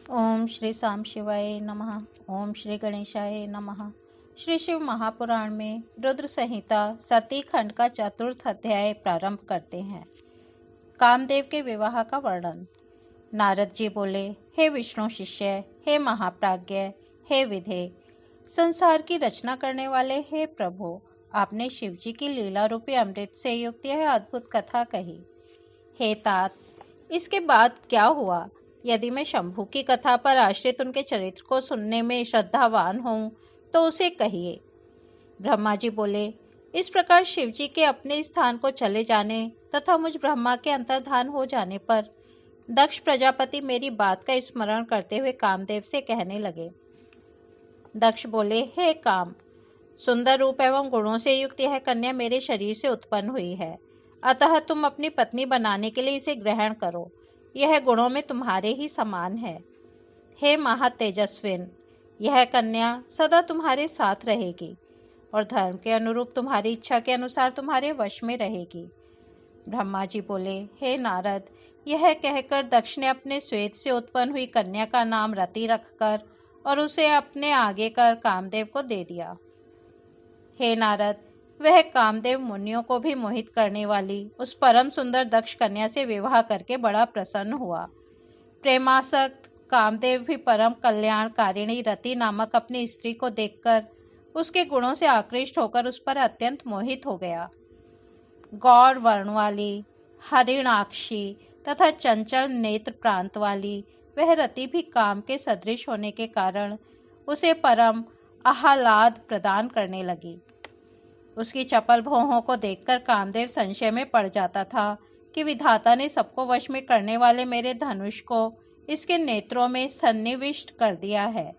ओम श्री साम शिवाय नमः। ओम श्री गणेशाय नमः। श्री शिव महापुराण में रुद्र संहिता सती खंड का चतुर्थ अध्याय प्रारंभ करते हैं। कामदेव के विवाह का वर्णन। नारद जी बोले, हे विष्णु शिष्य, हे महाप्राज्ञ, हे विधे, संसार की रचना करने वाले हे प्रभु, आपने शिव जी की लीला रूपी अमृत से युक्त यह अद्भुत कथा कही। हे तात, इसके बाद क्या हुआ? यदि मैं शंभू की कथा पर आश्रित उनके चरित्र को सुनने में श्रद्धावान हूँ तो उसे कहिए। ब्रह्मा जी बोले, इस प्रकार शिव जी के अपने स्थान को चले जाने तथा मुझ ब्रह्मा के अंतर्धान हो जाने पर दक्ष प्रजापति मेरी बात का स्मरण करते हुए कामदेव से कहने लगे। दक्ष बोले, हे काम, सुंदर रूप एवं गुणों से युक्त यह कन्या मेरे शरीर से उत्पन्न हुई है, अतः तुम अपनी पत्नी बनाने के लिए इसे ग्रहण करो। यह गुणों में तुम्हारे ही समान है। हे महातेजस्विन, यह कन्या सदा तुम्हारे साथ रहेगी और धर्म के अनुरूप तुम्हारी इच्छा के अनुसार तुम्हारे वश में रहेगी। ब्रह्मा जी बोले, हे नारद, यह कहकर दक्ष ने अपने श्वेत से उत्पन्न हुई कन्या का नाम रति रखकर और उसे अपने आगे कर कामदेव को दे दिया। हे नारद, वह कामदेव मुनियों को भी मोहित करने वाली उस परम सुंदर दक्ष कन्या से विवाह करके बड़ा प्रसन्न हुआ। प्रेमासक्त कामदेव भी परम कल्याणकारिणी रति नामक अपनी स्त्री को देखकर उसके गुणों से आकृष्ट होकर उस पर अत्यंत मोहित हो गया। गौर वर्ण वाली, हरिणाक्षी तथा चंचल नेत्र प्रांत वाली वह रति भी काम के सदृश होने के कारण उसे परम आह्लाद प्रदान करने लगी। उसकी चपल भौहों को देखकर कामदेव संशय में पड़ जाता था कि विधाता ने सबको वश में करने वाले मेरे धनुष को इसके नेत्रों में सन्निविष्ट कर दिया है।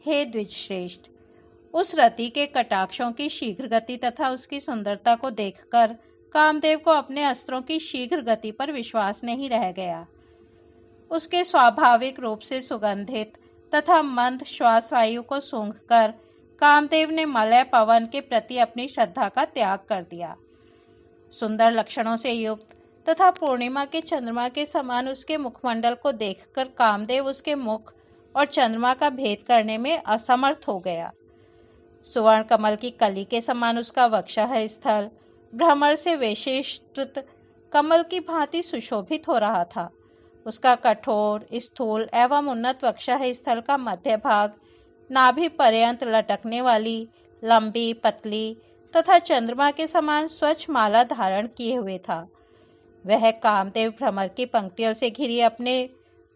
हे द्विजश्रेष्ठ, उस रति के कटाक्षों की शीघ्र गति तथा उसकी सुंदरता को देखकर कामदेव को अपने अस्त्रों की शीघ्र गति पर विश्वास नहीं रह गया। उसके स्वाभाविक रूप से सुगंधित तथा मंद श्वास वायु को सूंघकर कामदेव ने मलय पवन के प्रति अपनी श्रद्धा का त्याग कर दिया। सुंदर लक्षणों से युक्त तथा पूर्णिमा के चंद्रमा के समान उसके मुखमंडल को देखकर कामदेव उसके मुख और चंद्रमा का भेद करने में असमर्थ हो गया। सुवर्ण कमल की कली के समान उसका वक्षः स्थल भ्रमर से विशिष्ट कमल की भांति सुशोभित हो रहा था। उसका कठोर, स्थूल एवं उन्नत वक्षः स्थल का मध्य भाग नाभि पर्यंत लटकने वाली लंबी, पतली तथा चंद्रमा के समान स्वच्छ माला धारण किए हुए था। वह कामदेव भ्रमर की पंक्तियों से घिरी अपने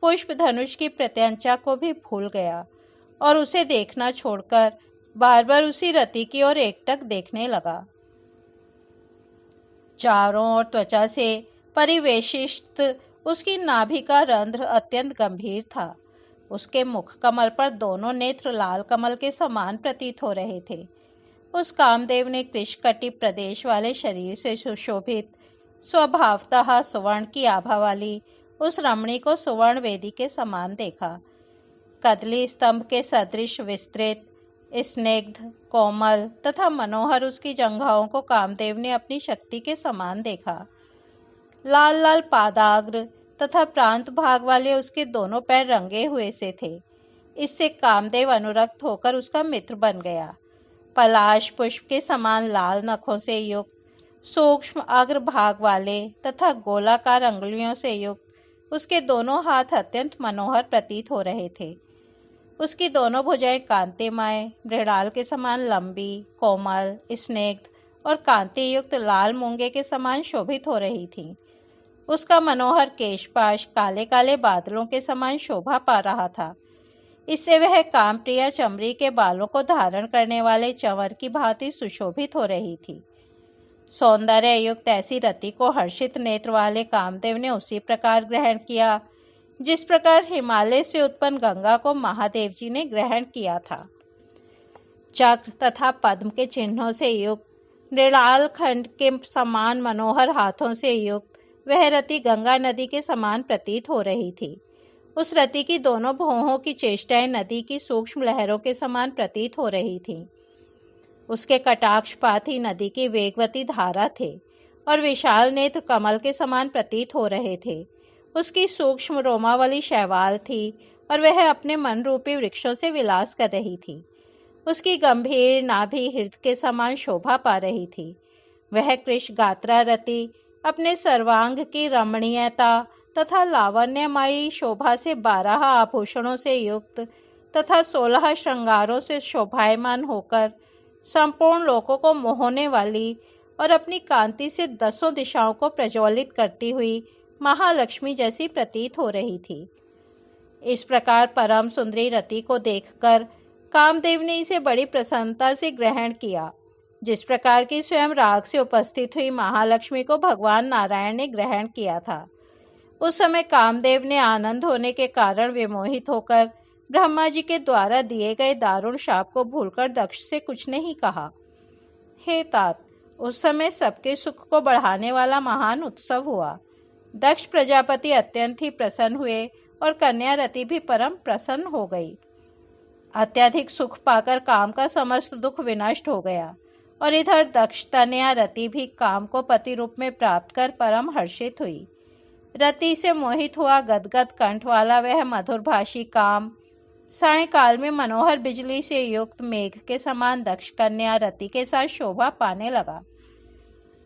पुष्प धनुष की प्रत्यंचा को भी भूल गया और उसे देखना छोड़कर बार बार उसी रति की ओर एकटक देखने लगा। चारों ओर त्वचा से परिवेशित उसकी नाभि का रंध्र अत्यंत गंभीर था। उसके मुख कमल पर दोनों नेत्र लाल कमल के समान प्रतीत हो रहे थे। उस कामदेव ने कृष्णकटि प्रदेश वाले शरीर से सुशोभित स्वभावतः सुवर्ण की आभा वाली उस रमणी को सुवर्ण वेदी के समान देखा। कदली स्तंभ के सदृश विस्तृत, स्निग्ध, कोमल तथा मनोहर उसकी जंघाओं को कामदेव ने अपनी शक्ति के समान देखा। लाल लाल पादाग्र तथा प्रांत भाग वाले उसके दोनों पैर रंगे हुए से थे। इससे कामदेव अनुरक्त होकर उसका मित्र बन गया। पलाश पुष्प के समान लाल नखों से युक्त, सूक्ष्म अग्र भाग वाले तथा गोलाकार अंगुलियों से युक्त उसके दोनों हाथ अत्यंत मनोहर प्रतीत हो रहे थे। उसकी दोनों भुजाएं कांतिमय, मृणाल के समान लंबी, कोमल, स्निग्ध और कांति युक्त लाल मूंगे के समान शोभित हो रही थीं। उसका मनोहर केशपाश काले काले बादलों के समान शोभा पा रहा था। इससे वह कामप्रिया चमड़ी के बालों को धारण करने वाले चंवर की भांति सुशोभित हो रही थी। सौंदर्य युक्त ऐसी रति को हर्षित नेत्र वाले कामदेव ने उसी प्रकार ग्रहण किया जिस प्रकार हिमालय से उत्पन्न गंगा को महादेव जी ने ग्रहण किया था। चक्र तथा पद्म के चिन्हों से युक्त, मृणाल खंड के समान मनोहर हाथों से युक्त वह रति गंगा नदी के समान प्रतीत हो रही थी। उस रति की दोनों भौहों की चेष्टाएं नदी की सूक्ष्म लहरों के समान प्रतीत हो रही थीं। उसके कटाक्षपात ही नदी की वेगवती धारा थे और विशाल नेत्र कमल के समान प्रतीत हो रहे थे। उसकी सूक्ष्म रोमावली शैवाल थी और वह अपने मन रूपी वृक्षों से विलास कर रही थी। उसकी गंभीर नाभि हृदय के समान शोभा पा रही थी। वह कृश गात्रा रति अपने सर्वांग की रमणीयता तथा लावण्यमयी शोभा से 12 आभूषणों से युक्त तथा 16 श्रृंगारों से शोभायमान होकर संपूर्ण लोकों को मोहने वाली और अपनी कांति से 10 दिशाओं को प्रज्वलित करती हुई महालक्ष्मी जैसी प्रतीत हो रही थी। इस प्रकार परम सुंदरी रति को देखकर कामदेव ने इसे बड़ी प्रसन्नता से ग्रहण किया, जिस प्रकार की स्वयं राग से उपस्थित हुई महालक्ष्मी को भगवान नारायण ने ग्रहण किया था। उस समय कामदेव ने आनंद होने के कारण विमोहित होकर ब्रह्मा जी के द्वारा दिए गए दारुण शाप को भूलकर दक्ष से कुछ नहीं कहा। हे तात, उस समय सबके सुख को बढ़ाने वाला महान उत्सव हुआ। दक्ष प्रजापति अत्यंत ही प्रसन्न हुए और कन्या रति भी परम प्रसन्न हो गई। अत्यधिक सुख पाकर काम का समस्त दुख विनष्ट हो गया और इधर दक्ष तनया रति भी काम को पति रूप में प्राप्त कर परम हर्षित हुई। रति से मोहित हुआ गदगद कंठ वाला वह मधुरभाषी काम सायंकाल में मनोहर बिजली से युक्त मेघ के समान दक्ष कन्या रति के साथ शोभा पाने लगा।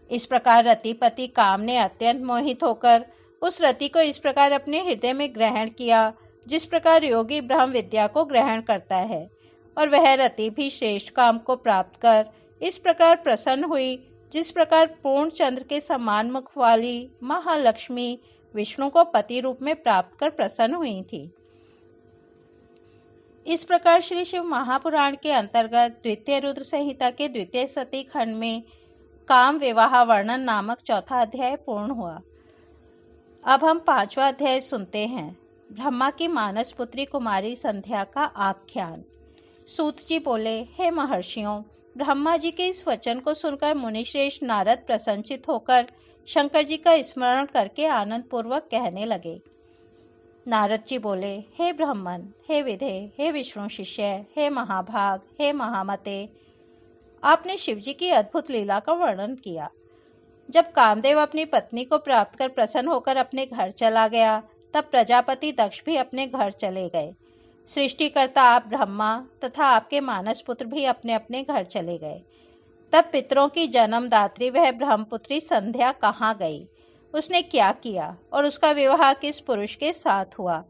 इस प्रकार रतिपति काम ने अत्यंत मोहित होकर उस रति को इस प्रकार अपने हृदय में ग्रहण किया, जिस प्रकार योगी ब्रह्म विद्या को ग्रहण करता है, और वह रति भी श्रेष्ठ काम को प्राप्त कर इस प्रकार प्रसन्न हुई, जिस प्रकार पूर्ण चंद्र के समान मुख वाली महालक्ष्मी विष्णु को पति रूप में प्राप्त कर प्रसन्न हुई थी। इस प्रकार श्री शिव महापुराण के अंतर्गत द्वितीय रुद्र संहिता के द्वितीय सती खंड में काम विवाह वर्णन नामक चौथा अध्याय पूर्ण हुआ। अब हम 5वां अध्याय सुनते हैं। ब्रह्मा की मानस पुत्री कुमारी संध्या का आख्यान। सूत जी बोले, हे महर्षियों, ब्रह्मा जी के इस वचन को सुनकर मुनिश्रेष्ठ नारद प्रसन्नचित होकर शंकर जी का स्मरण करके आनंद पूर्वक कहने लगे। नारद जी बोले, हे ब्रह्मन, हे विधे, हे विष्णु शिष्य, हे महाभाग, हे महामते, आपने शिवजी की अद्भुत लीला का वर्णन किया। जब कामदेव अपनी पत्नी को प्राप्त कर प्रसन्न होकर अपने घर चला गया, तब प्रजापति दक्ष भी अपने घर चले गए। सृष्टिकर्ता आप ब्रह्मा तथा आपके मानस पुत्र भी अपने अपने घर चले गए। तब पितरों की जन्मदात्री वह ब्रह्मपुत्री संध्या कहाँ गई, उसने क्या किया और उसका विवाह किस पुरुष के साथ हुआ,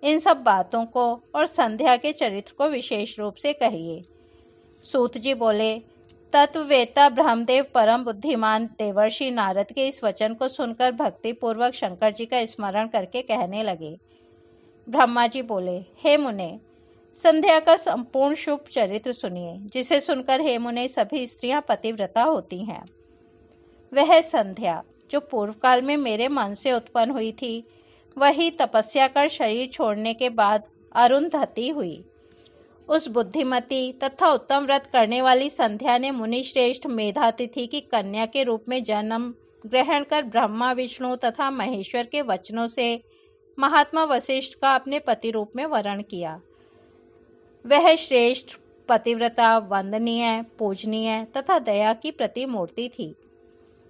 इन सब बातों को और संध्या के चरित्र को विशेष रूप से कहिए। सूत जी बोले, तत्ववेता ब्रह्मदेव परम बुद्धिमान देवर्षि नारद के इस वचन को सुनकर भक्ति पूर्वक शंकर जी का स्मरण करके कहने लगे। ब्रह्मा जी बोले, हे मुने, संध्या का संपूर्ण शुभ चरित्र सुनिए, जिसे सुनकर हे मुने सभी स्त्रियां पतिव्रता होती हैं। वह संध्या जो पूर्व काल में मेरे मन से उत्पन्न हुई थी, वही तपस्या कर शरीर छोड़ने के बाद अरुंधति हुई। उस बुद्धिमती तथा उत्तम व्रत करने वाली संध्या ने मुनि श्रेष्ठ मेधातिथि की कन्या के रूप में जन्म ग्रहण कर ब्रह्मा विष्णु तथा महेश्वर के वचनों से महात्मा वशिष्ठ का अपने पति रूप में वरण किया। वह श्रेष्ठ पतिव्रता, वंदनीय, पूजनीय तथा दया की प्रतिमूर्ति थी।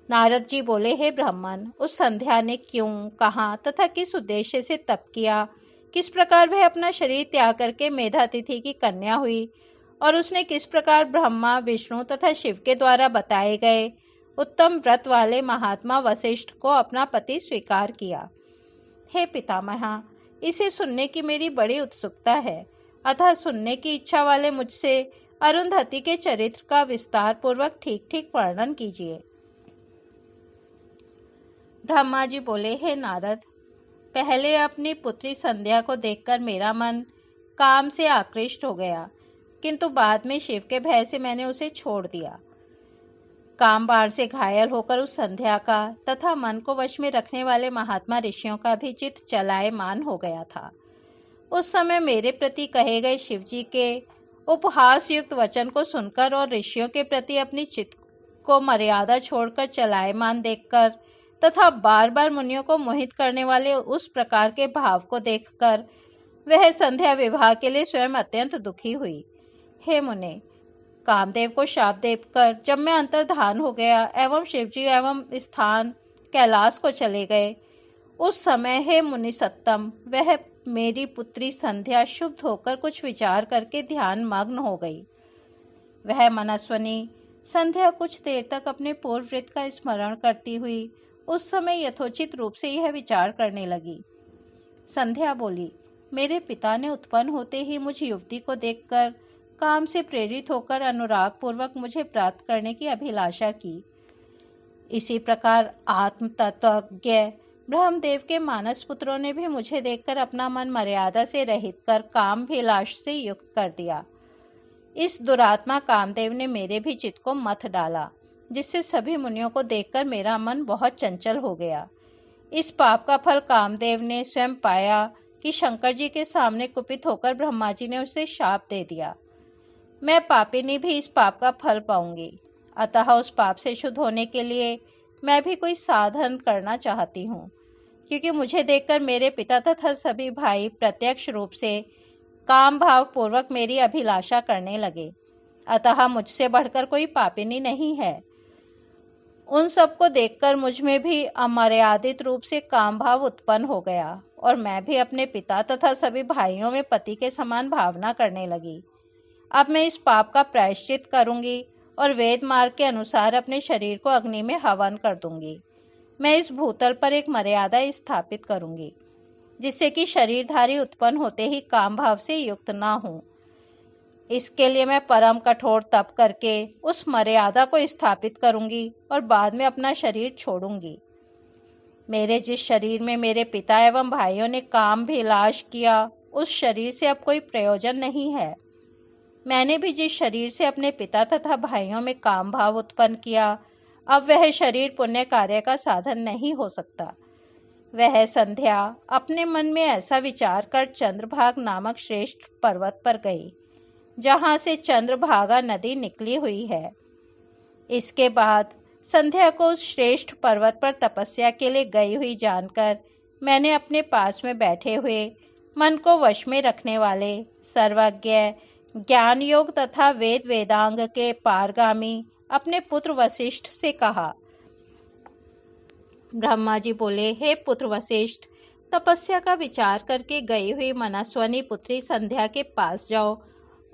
नारद जी बोले, हे ब्राह्मण, उस संध्या ने क्यों, कहाँ तथा किस उद्देश्य से तप किया, किस प्रकार वह अपना शरीर त्याग करके मेधातिथि की कन्या हुई और उसने किस प्रकार ब्रह्मा विष्णु तथा शिव के द्वारा बताए गए उत्तम व्रत वाले महात्मा वशिष्ठ को अपना पति स्वीकार किया। हे पितामहा, इसे सुनने की मेरी बड़ी उत्सुकता है, अतः सुनने की इच्छा वाले मुझसे अरुंधति के चरित्र का विस्तार पूर्वक ठीक ठीक वर्णन कीजिए। ब्रह्मा जी बोले, हे नारद, पहले अपनी पुत्री संध्या को देखकर मेरा मन काम से आकृष्ट हो गया, किंतु बाद में शिव के भय से मैंने उसे छोड़ दिया। काम बाण से घायल होकर उस संध्या का तथा मन को वश में रखने वाले महात्मा ऋषियों का भी चित्त चलायमान हो गया था। उस समय मेरे प्रति कहे गए शिवजी के उपहास युक्त वचन को सुनकर और ऋषियों के प्रति अपनी चित्त को मर्यादा छोड़कर चलायमान देखकर तथा बार बार मुनियों को मोहित करने वाले उस प्रकार के भाव को देखकर वह संध्या विवाह के लिए स्वयं अत्यंत दुखी हुई। हे मुने, कामदेव को शाप देकर जब मैं अंतर्धान हो गया एवं शिवजी एवं स्थान कैलाश को चले गए, उस समय हे मुनि सत्तम, वह मेरी पुत्री संध्या शुभ होकर कुछ विचार करके ध्यान मग्न हो गई। वह मनस्विनी संध्या कुछ देर तक अपने पूर्ववृत्त का स्मरण करती हुई उस समय यथोचित रूप से यह विचार करने लगी। संध्या बोली, मेरे पिता ने उत्पन्न होते ही मुझ युवती को देखकर काम से प्रेरित होकर अनुराग पूर्वक मुझे प्राप्त करने की अभिलाषा की। इसी प्रकार आत्म तत्वज्ञ ब्रह्मदेव के मानस पुत्रों ने भी मुझे देखकर अपना मन मर्यादा से रहित कर काम विलास से युक्त कर दिया। इस दुरात्मा कामदेव ने मेरे भी चित्त को मथ डाला, जिससे सभी मुनियों को देखकर मेरा मन बहुत चंचल हो गया। इस पाप का फल कामदेव ने स्वयं पाया कि शंकर जी के सामने कुपित होकर ब्रह्मा जी ने उसे शाप दे दिया। मैं पापिनी भी इस पाप का फल पाऊंगी, अतः उस पाप से शुद्ध होने के लिए मैं भी कोई साधन करना चाहती हूँ, क्योंकि मुझे देखकर मेरे पिता तथा सभी भाई प्रत्यक्ष रूप से काम भाव पूर्वक मेरी अभिलाषा करने लगे। अतः मुझसे बढ़कर कोई पापिनी नहीं है। उन सबको देखकर मुझ में भी अमर्यादित रूप से काम भाव उत्पन्न हो गया और मैं भी अपने पिता तथा सभी भाइयों में पति के समान भावना करने लगी। अब मैं इस पाप का प्रायश्चित करूंगी और वेद मार्ग के अनुसार अपने शरीर को अग्नि में हवन कर दूंगी। मैं इस भूतल पर एक मर्यादा स्थापित करूंगी, जिससे कि शरीरधारी उत्पन्न होते ही काम भाव से युक्त ना हो। इसके लिए मैं परम कठोर तप करके उस मर्यादा को स्थापित करूंगी और बाद में अपना शरीर छोड़ूंगी। मेरे जिस शरीर में मेरे पिता एवं भाइयों ने काम विलास किया, उस शरीर से अब कोई प्रयोजन नहीं है। मैंने भी जिस शरीर से अपने पिता तथा भाइयों में काम भाव उत्पन्न किया, अब वह शरीर पुण्य कार्य का साधन नहीं हो सकता। वह संध्या अपने मन में ऐसा विचार कर चंद्रभागा नामक श्रेष्ठ पर्वत पर गई, जहाँ से चंद्रभागा नदी निकली हुई है। इसके बाद संध्या को उस श्रेष्ठ पर्वत पर तपस्या के लिए गई हुई जानकर मैंने अपने पास में बैठे हुए मन को वश में रखने वाले सर्वज्ञ ज्ञान योग तथा वेद वेदांग के पारगामी अपने पुत्र वशिष्ठ से कहा। ब्रह्मा जी बोले, हे पुत्र वशिष्ठ, तपस्या का विचार करके गई हुई मनस्विनी पुत्री संध्या के पास जाओ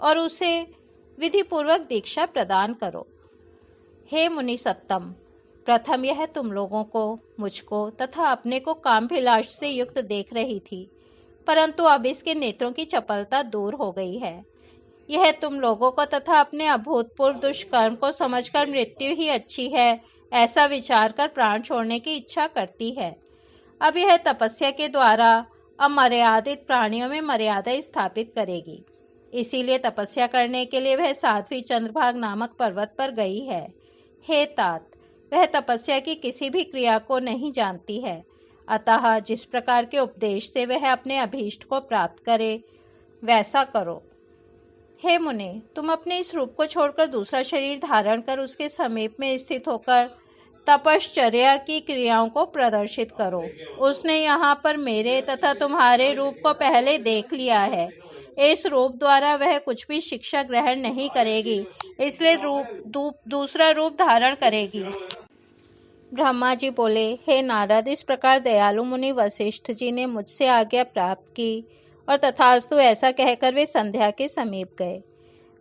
और उसे विधि पूर्वक दीक्षा प्रदान करो। हे मुनि सत्तम, प्रथम यह तुम लोगों को, मुझको तथा अपने को कामभिलाष से युक्त देख रही थी, परंतु अब इसके नेत्रों की चपलता दूर हो गई है। यह तुम लोगों को तथा अपने अभूतपूर्व दुष्कर्म को समझकर मृत्यु ही अच्छी है, ऐसा विचार कर प्राण छोड़ने की इच्छा करती है। अब यह तपस्या के द्वारा अमर्यादित प्राणियों में मर्यादा स्थापित करेगी। इसीलिए तपस्या करने के लिए वह 7वीं चंद्रभागा नामक पर्वत पर गई है। हे तात, वह तपस्या की किसी भी क्रिया को नहीं जानती है, अतः जिस प्रकार के उपदेश से वह अपने अभीष्ट को प्राप्त करे, वैसा करो। हे मुने, तुम अपने इस रूप को छोड़कर दूसरा शरीर धारण कर उसके समीप में स्थित होकर तपश्चर्या की क्रियाओं को प्रदर्शित करो। उसने यहाँ पर मेरे तथा तुम्हारे रूप को पहले देख लिया है। इस रूप द्वारा वह कुछ भी शिक्षा ग्रहण नहीं करेगी, इसलिए दूसरा रूप धारण करेगी। ब्रह्मा जी बोले, हे नारद, इस प्रकार दयालु मुनि वशिष्ठ जी ने मुझसे आज्ञा प्राप्त की और तथास्तु ऐसा कहकर वे संध्या के समीप गए।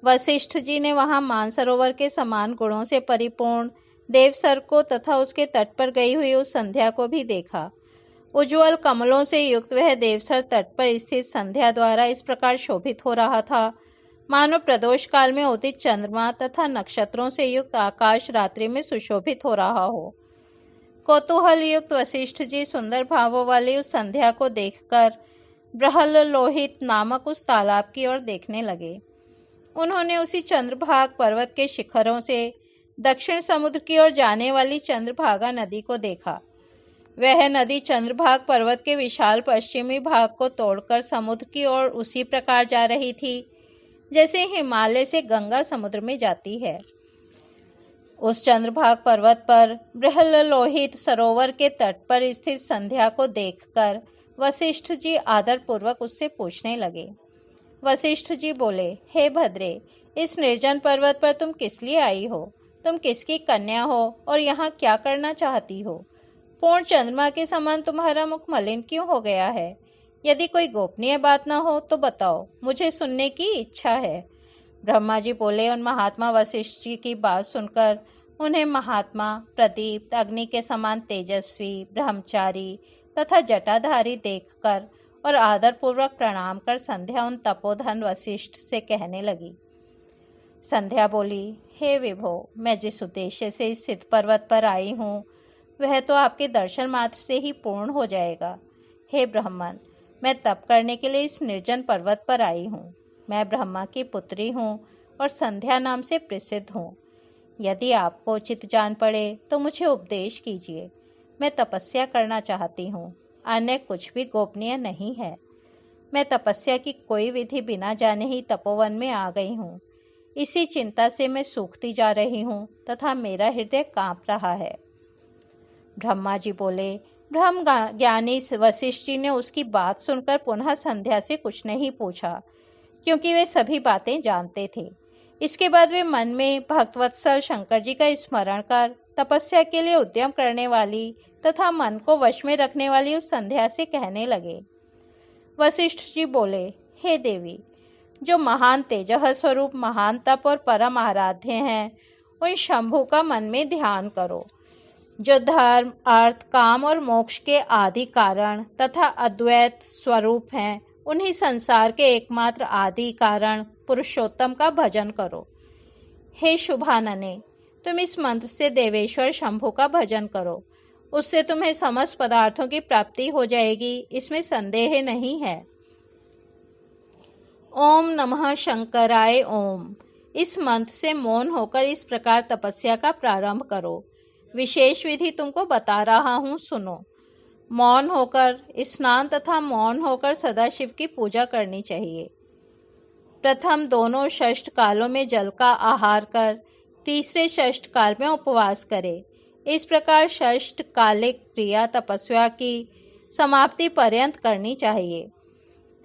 वशिष्ठ जी ने वहां मानसरोवर के समान गुणों से परिपूर्ण देवसर को तथा उसके तट पर गई हुई उस संध्या को भी देखा। उज्ज्वल कमलों से युक्त वह देवसर तट पर स्थित संध्या द्वारा इस प्रकार शोभित हो रहा था, मानो प्रदोष काल में उदित चंद्रमा तथा नक्षत्रों से युक्त आकाश रात्रि में सुशोभित हो रहा हो। कौतूहल युक्त वशिष्ठ जी सुंदर भावों वाली उस संध्या को देखकर बृहल्लोहित नामक उस तालाब की ओर देखने लगे। उन्होंने उसी चंद्रभागा पर्वत के शिखरों से दक्षिण समुद्र की ओर जाने वाली चंद्रभागा नदी को देखा। वह नदी चंद्रभागा पर्वत के विशाल पश्चिमी भाग को तोड़कर समुद्र की ओर उसी प्रकार जा रही थी जैसे हिमालय से गंगा समुद्र में जाती है। उस चंद्रभागा पर्वत पर बृहल्लोहित सरोवर के तट पर स्थित संध्या को देखकर वशिष्ठ जी आदरपूर्वक उससे पूछने लगे। वशिष्ठ जी बोले, हे भद्रे, इस निर्जन पर्वत पर तुम किस लिए आई हो? तुम किसकी कन्या हो और यहाँ क्या करना चाहती हो? पूर्ण चंद्रमा के समान तुम्हारा मुख मलिन क्यों हो गया है? यदि कोई गोपनीय बात न हो तो बताओ, मुझे सुनने की इच्छा है। ब्रह्मा जी बोले। उन महात्मा वशिष्ठ जी की बात सुनकर उन्हें महात्मा प्रदीप्त अग्नि के समान तेजस्वी, ब्रह्मचारी तथा जटाधारी देखकर और आदरपूर्वक प्रणाम कर संध्या उन तपोधन वशिष्ठ से कहने लगी। संध्या बोली, हे विभो, मैं जिस उद्देश्य से इस सिद्ध पर्वत पर आई हूँ वह तो आपके दर्शन मात्र से ही पूर्ण हो जाएगा। हे ब्राह्मण, मैं तप करने के लिए इस निर्जन पर्वत पर आई हूँ। मैं ब्रह्मा की पुत्री हूँ और संध्या नाम से प्रसिद्ध हूँ। यदि आपको उचित जान पड़े तो मुझे उपदेश कीजिए। मैं तपस्या करना चाहती हूँ, अन्य कुछ भी गोपनीय नहीं है। मैं तपस्या की कोई विधि बिना जाने ही तपोवन में आ गई हूँ। इसी चिंता से मैं सूखती जा रही हूँ तथा मेरा हृदय कांप रहा है। ब्रह्मा जी बोले। ब्रह्म ज्ञानी वशिष्ठ जी ने उसकी बात सुनकर पुनः संध्या से कुछ नहीं पूछा, क्योंकि वे सभी बातें जानते थे। इसके बाद वे मन में भक्तवत्सल शंकर जी का स्मरण कर तपस्या के लिए उद्यम करने वाली तथा मन को वश में रखने वाली उस संध्या से कहने लगे। वशिष्ठ जी बोले, हे देवी, जो महान तेजः स्वरूप, महान तप और परम आराध्य हैं, उन शंभु का मन में ध्यान करो। जो धर्म, अर्थ, काम और मोक्ष के आदि कारण तथा अद्वैत स्वरूप हैं, उन्हीं संसार के एकमात्र आदि कारण पुरुषोत्तम का भजन करो। हे शुभानने, तुम इस मंत्र से देवेश्वर शंभु का भजन करो। उससे तुम्हें समस्त पदार्थों की प्राप्ति हो जाएगी, इसमें संदेह नहीं है। ओम नमः शंकराय ओम। इस मंत्र से मौन होकर इस प्रकार तपस्या का प्रारंभ करो। विशेष विधि तुमको बता रहा हूँ, सुनो। मौन होकर स्नान तथा मौन होकर सदाशिव की पूजा करनी चाहिए। प्रथम दोनों षष्ठ कालों में जल का आहार कर तीसरे षष्ठ काल में उपवास करे। इस प्रकार षष्ठ कालिक क्रिया तपस्या की समाप्ति पर्यंत करनी चाहिए।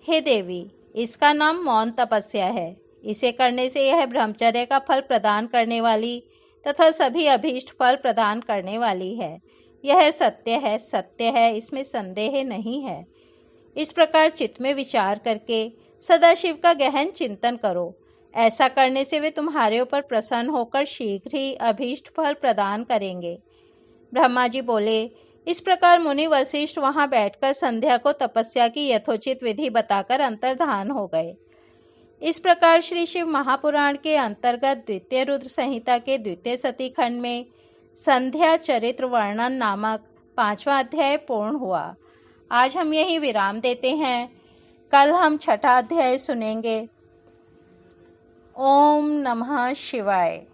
हे देवी, इसका नाम मौन तपस्या है। इसे करने से यह ब्रह्मचर्य का फल प्रदान करने वाली तथा सभी अभीष्ट फल प्रदान करने वाली है। यह सत्य है, सत्य है, इसमें संदेह नहीं है। इस प्रकार चित्त में विचार करके सदाशिव का गहन चिंतन करो। ऐसा करने से वे तुम्हारे ऊपर प्रसन्न होकर शीघ्र ही अभीष्ट फल प्रदान करेंगे। ब्रह्मा जी बोले। इस प्रकार मुनि वशिष्ठ वहां बैठकर संध्या को तपस्या की यथोचित विधि बताकर अंतर्धान हो गए। इस प्रकार श्री शिव महापुराण के अंतर्गत द्वितीय रुद्र संहिता के द्वितीय सती खंड में संध्या चरित्र वर्णन नामक 5वां अध्याय पूर्ण हुआ। आज हम यही विराम देते हैं। कल हम 6ठा अध्याय सुनेंगे। ओम नमः शिवाय।